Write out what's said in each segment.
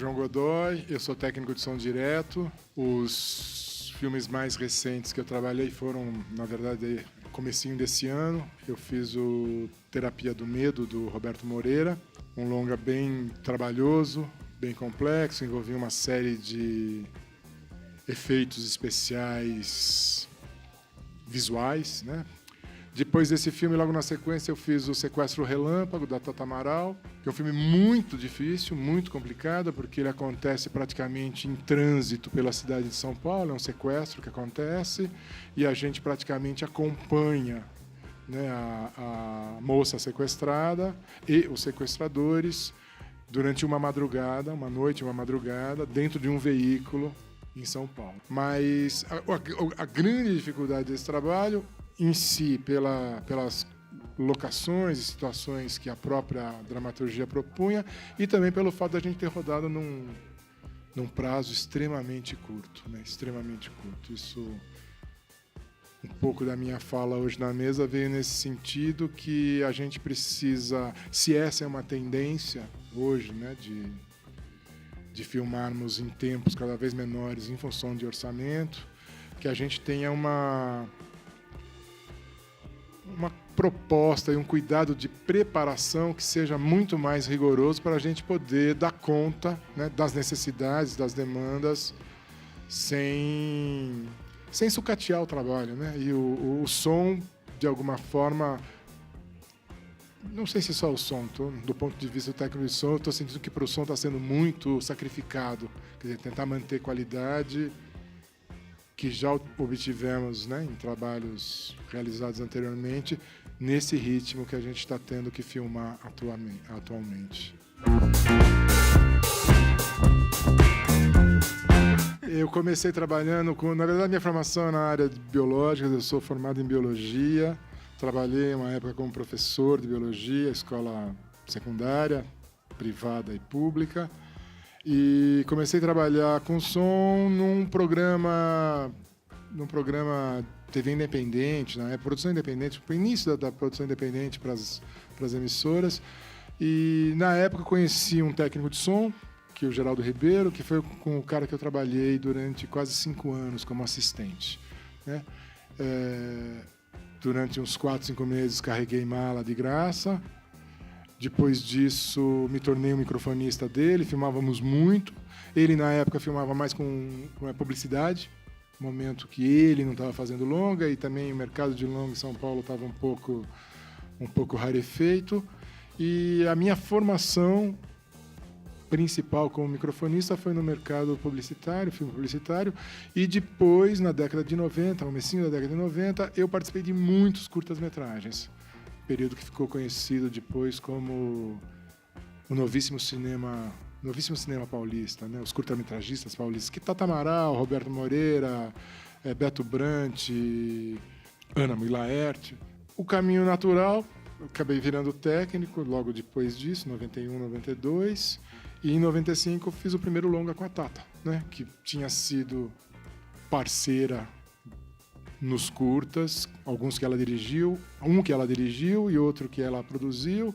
João Godoy, eu sou técnico de som direto. Os filmes mais recentes que eu trabalhei foram, na verdade, comecinho desse ano. Eu fiz o Terapia do Medo, do Roberto Moreira, um longa bem trabalhoso, bem complexo, envolvia uma série de efeitos especiais visuais, né? Depois desse filme, logo na sequência, eu fiz o Sequestro Relâmpago, da Tata Amaral, que é um filme muito difícil, muito complicado, porque ele acontece praticamente em trânsito pela cidade de São Paulo, é um sequestro que acontece, e a gente praticamente acompanha, né, a moça sequestrada e os sequestradores durante uma noite, uma madrugada, dentro de um veículo em São Paulo. Mas a grande dificuldade desse trabalho em si, pelas locações e situações que a própria dramaturgia propunha, e também pelo fato de a gente ter rodado num prazo extremamente curto, né? Extremamente curto. Isso, um pouco da minha fala hoje na mesa veio nesse sentido, que a gente precisa, se essa é uma tendência hoje, né, de filmarmos em tempos cada vez menores em função de orçamento, que a gente tenha uma proposta e um cuidado de preparação que seja muito mais rigoroso para a gente poder dar conta, né, das necessidades, das demandas, sem sucatear o trabalho, né? E o som, de alguma forma, não sei se só o som, do ponto de vista técnico de som, eu estou sentindo que para o som está sendo muito sacrificado, quer dizer, tentar manter qualidade que já obtivemos, né, em trabalhos realizados anteriormente, nesse ritmo que a gente está tendo que filmar atualmente. Eu comecei trabalhando na verdade, minha formação é na área de biológica, eu sou formado em biologia, trabalhei uma época como professor de biologia, escola secundária, privada e pública, e comecei a trabalhar com som num programa TV independente, né? Produção independente, o início da produção independente para as emissoras. E na época conheci um técnico de som, que é o Geraldo Ribeiro, que foi com o cara que eu trabalhei durante quase 5 anos como assistente, né? Durante uns 4, 5 meses carreguei mala de graça. Depois disso, me tornei um microfonista dele, filmávamos muito. Ele, na época, filmava mais com a publicidade, momento que ele não estava fazendo longa, e também o mercado de longa em São Paulo estava um pouco rarefeito. E a minha formação principal como microfonista foi no mercado publicitário, filme publicitário, e depois, na década de 90, comecinho da década de 90, eu participei de muitos curtas-metragens. Período que ficou conhecido depois como o novíssimo cinema paulista, né? Os curta-metragistas paulistas, que Tata Amaral, Roberto Moreira, Beto Brant, Ana Mui Laerte. O caminho natural, eu acabei virando técnico logo depois disso, 91, 92, e em 95 eu fiz o primeiro longa com a Tata, né? Que tinha sido parceira nos curtas, alguns que ela dirigiu, um que ela dirigiu e outro que ela produziu,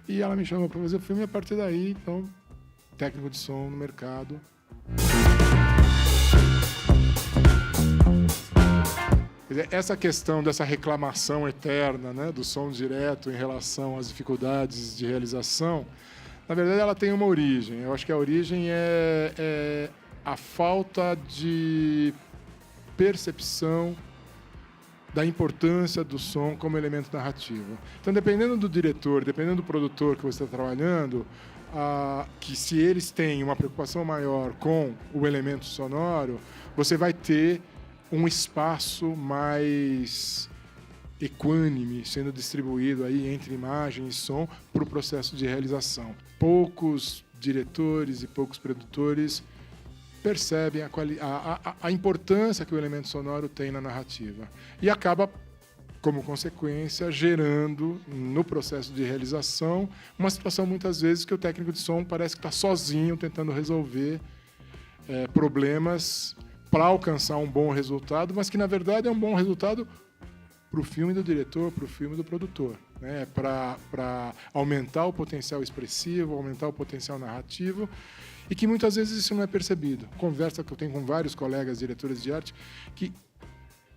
e ela me chamou para fazer o filme, e a partir daí, então, técnico de som no mercado. Quer dizer, essa questão dessa reclamação eterna, né, do som direto em relação às dificuldades de realização, na verdade ela tem uma origem. Eu acho que a origem é a falta de percepção da importância do som como elemento narrativo. Então, dependendo do diretor, dependendo do produtor que você está trabalhando, que se eles têm uma preocupação maior com o elemento sonoro, você vai ter um espaço mais equânime sendo distribuído aí entre imagem e som para o processo de realização. Poucos diretores e poucos produtores percebem a importância que o elemento sonoro tem na narrativa. E acaba, como consequência, gerando, no processo de realização, uma situação, muitas vezes, que o técnico de som parece que está sozinho tentando resolver problemas para alcançar um bom resultado, mas que, na verdade, é um bom resultado para o filme do diretor, para o filme do produtor. né, para aumentar o potencial expressivo, aumentar o potencial narrativo, e que muitas vezes isso não é percebido. Conversa que eu tenho com vários colegas diretores de arte, que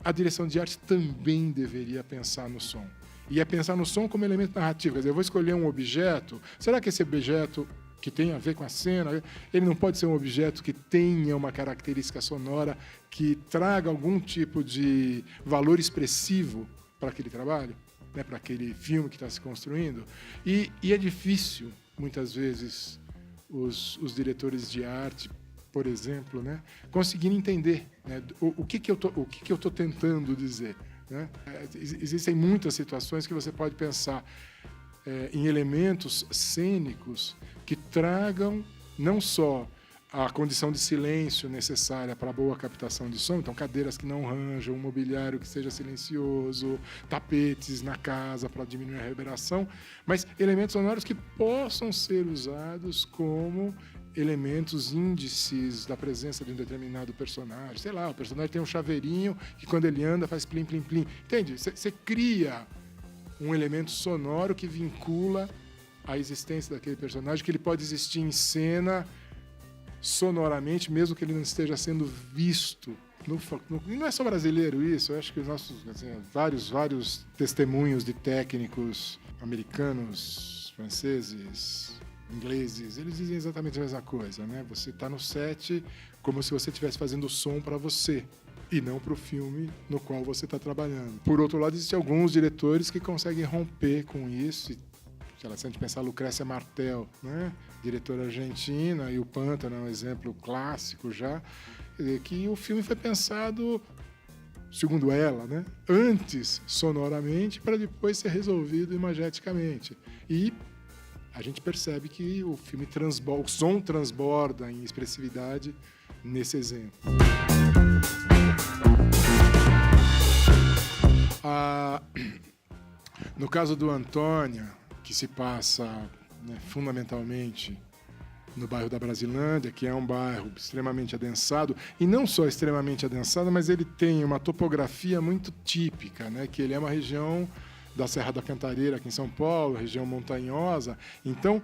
a direção de arte também deveria pensar no som. E é pensar no som como elemento narrativo. Quer dizer, eu vou escolher um objeto, será que esse objeto que tem a ver com a cena, ele não pode ser um objeto que tenha uma característica sonora que traga algum tipo de valor expressivo para aquele trabalho, né, para aquele filme que está se construindo? E é difícil, muitas vezes, os diretores de arte, por exemplo, né, conseguirem entender, né, o que eu estou tentando dizer, né? Existem muitas situações que você pode pensar em elementos cênicos que tragam não só a condição de silêncio necessária para a boa captação de som, então cadeiras que não ranjam, um mobiliário que seja silencioso, tapetes na casa para diminuir a reverberação, mas elementos sonoros que possam ser usados como elementos índices da presença de um determinado personagem. Sei lá, o personagem tem um chaveirinho que quando ele anda faz plim, plim, plim. Entende? Você cria um elemento sonoro que vincula a existência daquele personagem, que ele pode existir em cena sonoramente, mesmo que ele não esteja sendo visto. E não é só brasileiro isso, eu acho que os nossos vários testemunhos de técnicos americanos, franceses, ingleses, eles dizem exatamente a mesma coisa, né? Você está no set como se você estivesse fazendo som para você e não para o filme no qual você está trabalhando. Por outro lado, existem alguns diretores que conseguem romper com isso. Se a gente pensar Lucrécia Martel, né? Diretora argentina, e o Pântano é um exemplo clássico já, que o filme foi pensado, segundo ela, né? Antes sonoramente para depois ser resolvido imageticamente. E a gente percebe que o filme o som transborda em expressividade nesse exemplo. No caso do Antônia, que se passa, né, fundamentalmente no bairro da Brasilândia, que é um bairro extremamente adensado, e não só extremamente adensado, mas ele tem uma topografia muito típica, né, que ele é uma região da Serra da Cantareira, aqui em São Paulo, região montanhosa. Então,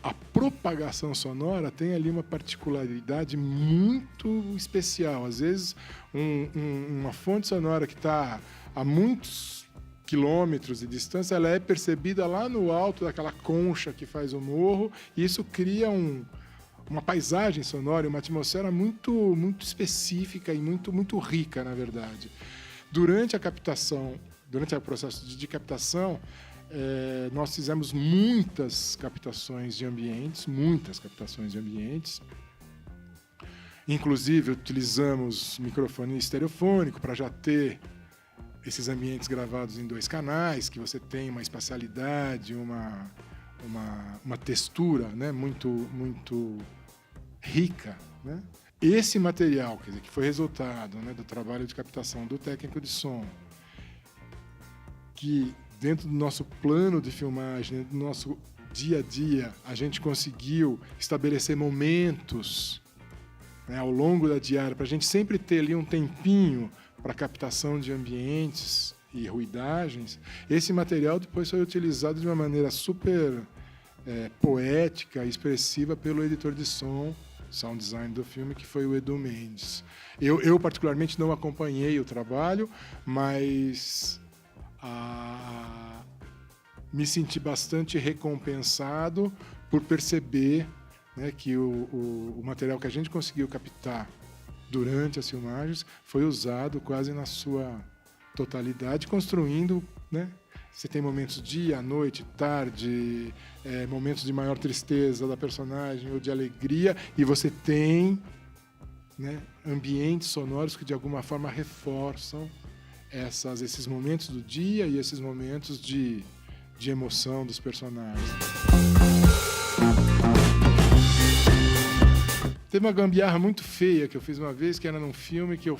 a propagação sonora tem ali uma particularidade muito especial. Às vezes, uma fonte sonora que está a muitos quilômetros de distância, ela é percebida lá no alto daquela concha que faz o morro, e isso cria uma paisagem sonora, uma atmosfera muito, muito específica e muito, muito rica, na verdade. Durante o processo de captação, nós fizemos muitas captações de ambientes. Inclusive, utilizamos microfone estereofônico para já ter esses ambientes gravados em 2 canais, que você tem uma espacialidade, uma textura, né, muito, muito rica, né? Esse material, quer dizer, que foi resultado, né, do trabalho de captação do técnico de som, que dentro do nosso plano de filmagem, dentro do nosso dia a dia, a gente conseguiu estabelecer momentos, né, ao longo da diária, para a gente sempre ter ali um tempinho para captação de ambientes e ruidagens. Esse material depois foi utilizado de uma maneira super poética e expressiva pelo editor de som, sound design do filme, que foi o Edu Mendes. Eu particularmente não acompanhei o trabalho, mas me senti bastante recompensado por perceber, né, que o material que a gente conseguiu captar durante as filmagens foi usado quase na sua totalidade, construindo, né? Você tem momentos dia, noite, tarde, momentos de maior tristeza da personagem ou de alegria, e você tem, né, ambientes sonoros que de alguma forma reforçam esses momentos do dia e esses momentos de emoção dos personagens. Teve uma gambiarra muito feia que eu fiz uma vez, que era num filme que eu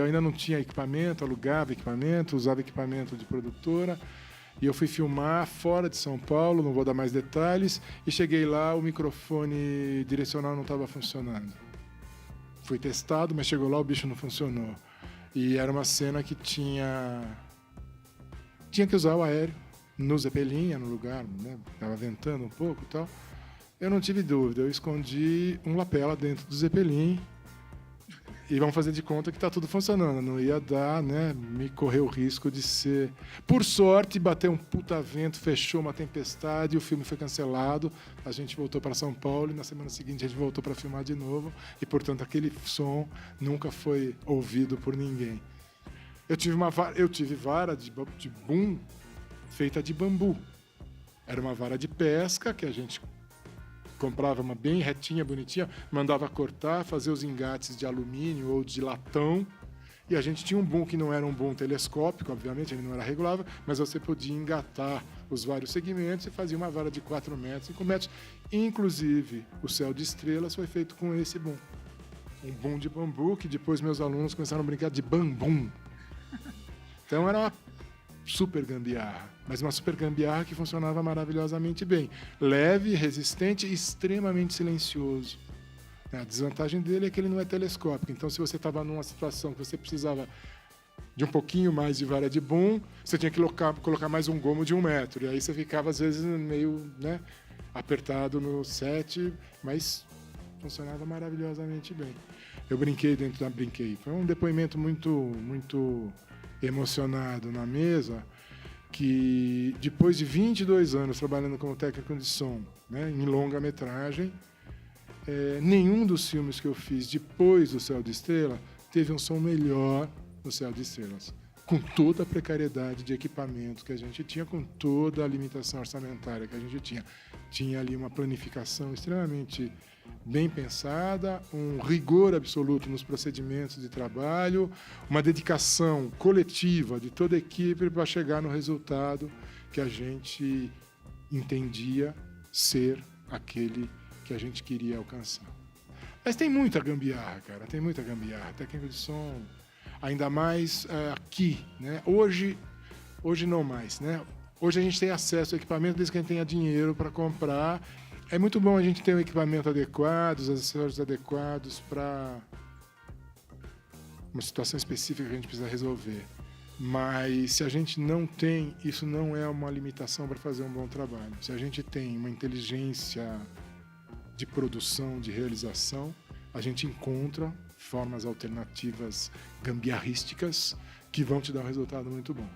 ainda não tinha equipamento, alugava equipamento, usava equipamento de produtora, e eu fui filmar fora de São Paulo, não vou dar mais detalhes, e cheguei lá, o microfone direcional não estava funcionando. Fui testado, mas chegou lá, o bicho não funcionou. E era uma cena que tinha que usar o aéreo, no Zeppelin, no lugar, né? Estava ventando um pouco e tal. Eu não tive dúvida, eu escondi um lapela dentro do Zeppelin e vamos fazer de conta que está tudo funcionando. Não ia dar, né? Me correr o risco de ser... Por sorte, bateu um puta vento, fechou uma tempestade, o filme foi cancelado, a gente voltou para São Paulo e na semana seguinte a gente voltou para filmar de novo e, portanto, aquele som nunca foi ouvido por ninguém. Eu tive vara de boom feita de bambu. Era uma vara de pesca que a gente comprava uma bem retinha, bonitinha, mandava cortar, fazer os engates de alumínio ou de latão. E a gente tinha um boom que não era um boom telescópico, obviamente, ele não era regulável, mas você podia engatar os vários segmentos e fazia uma vara de 4 metros, 5 metros. Inclusive, o Céu de Estrelas foi feito com esse boom. Um boom de bambu, que depois meus alunos começaram a brincar de bambum. Então era uma super gambiarra, mas uma super gambiarra que funcionava maravilhosamente bem. Leve, resistente e extremamente silencioso. A desvantagem dele é que ele não é telescópico, então se você estava numa situação que você precisava de um pouquinho mais de vara de boom, você tinha que colocar mais um gomo de 1 metro, e aí você ficava às vezes meio, né, apertado no set, mas funcionava maravilhosamente bem. Eu brinquei, foi um depoimento muito emocionado na mesa, que depois de 22 anos trabalhando como técnico de som, né, em longa-metragem, nenhum dos filmes que eu fiz depois do Céu de Estrela teve um som melhor no Céu de Estrelas. Com toda a precariedade de equipamento que a gente tinha, com toda a limitação orçamentária que a gente tinha. Tinha ali uma planificação extremamente bem pensada, um rigor absoluto nos procedimentos de trabalho, uma dedicação coletiva de toda a equipe para chegar no resultado que a gente entendia ser aquele que a gente queria alcançar. Mas tem muita gambiarra, cara, tem muita gambiarra. Técnico de som, ainda mais aqui, né? Hoje não mais, né? Hoje a gente tem acesso ao equipamento desde que a gente tenha dinheiro para comprar. É muito bom a gente ter um equipamento adequado, os acessórios adequados para uma situação específica que a gente precisa resolver. Mas se a gente não tem, isso não é uma limitação para fazer um bom trabalho. Se a gente tem uma inteligência de produção, de realização, a gente encontra formas alternativas gambiarrísticas que vão te dar um resultado muito bom.